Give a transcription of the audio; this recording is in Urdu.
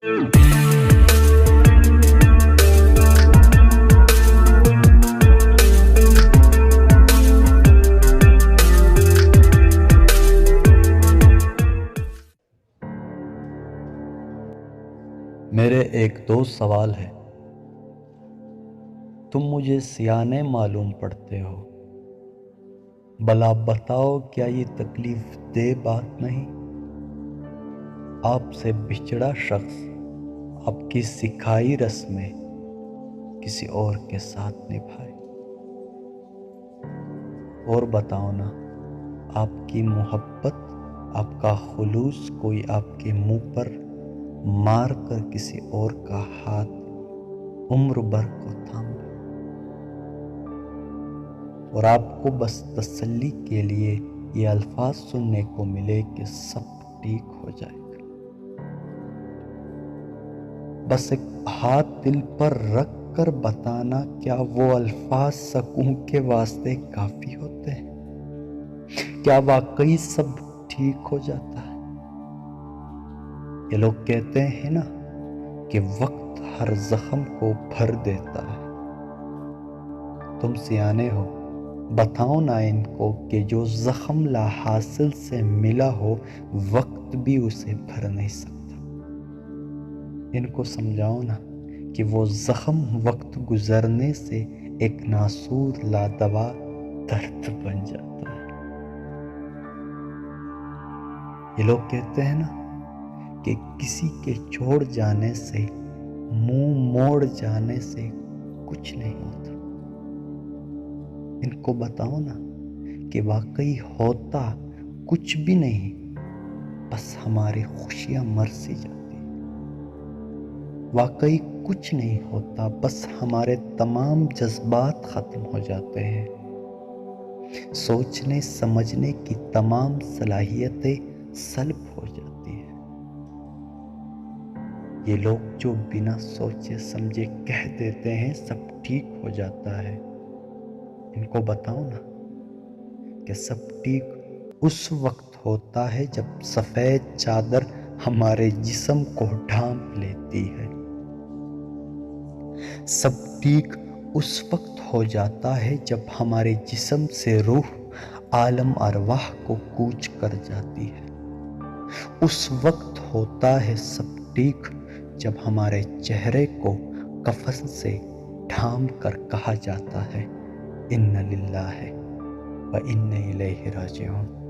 میرے ایک دوست سوال ہے، تم مجھے سیانے معلوم پڑتے ہو، بھلا بتاؤ کیا یہ تکلیف دہ بات نہیں؟ آپ سے بچھڑا شخص آپ کی سکھائی رسمیں کسی اور کے ساتھ نبھائے، اور بتاؤ نا، آپ کی محبت، آپ کا خلوص کوئی آپ کے منہ پر مار کر کسی اور کا ہاتھ عمر بھر کو تھام لے، اور آپ کو بس تسلی کے لیے یہ الفاظ سننے کو ملے کہ سب ٹھیک ہو جائے گا۔ بس ایک ہاتھ دل پر رکھ کر بتانا، کیا وہ الفاظ سکون کے واسطے کافی ہوتے ہیں؟ کیا واقعی سب ٹھیک ہو جاتا ہے؟ یہ لوگ کہتے ہیں نا کہ وقت ہر زخم کو بھر دیتا ہے۔ تم سیانے ہو، بتاؤ نا ان کو کہ جو زخم لا حاصل سے ملا ہو، وقت بھی اسے بھر نہیں سکتا۔ ان کو سمجھاؤ نا کہ وہ زخم وقت گزرنے سے ایک ناسور لادوا درد بن جاتا ہے۔ یہ لوگ کہتے ہیں نا کہ کسی کے چھوڑ جانے سے، منہ موڑ جانے سے کچھ نہیں ہوتا۔ ان کو بتاؤ نا کہ واقعی ہوتا کچھ بھی نہیں، بس ہماری خوشیاں مر سی جاتی ہیں۔ واقعی کچھ نہیں ہوتا، بس ہمارے تمام جذبات ختم ہو جاتے ہیں، سوچنے سمجھنے کی تمام صلاحیتیں سلب ہو جاتی ہیں۔ یہ لوگ جو بنا سوچے سمجھے کہہ دیتے ہیں سب ٹھیک ہو جاتا ہے، ان کو بتاؤ نا کہ سب ٹھیک اس وقت ہوتا ہے جب سفید چادر ہمارے جسم کو ڈھانپ لیتی ہے۔ سب ٹھیک اس وقت ہو جاتا ہے جب ہمارے جسم سے روح عالم ارواح کو کوچ کر جاتی ہے۔ اس وقت ہوتا ہے سب ٹھیک جب ہمارے چہرے کو کفن سے ڈھانپ کر کہا جاتا ہے، اِنَّ لِلَّهِ وَإِنَّ إِلَيْهِ راجعون۔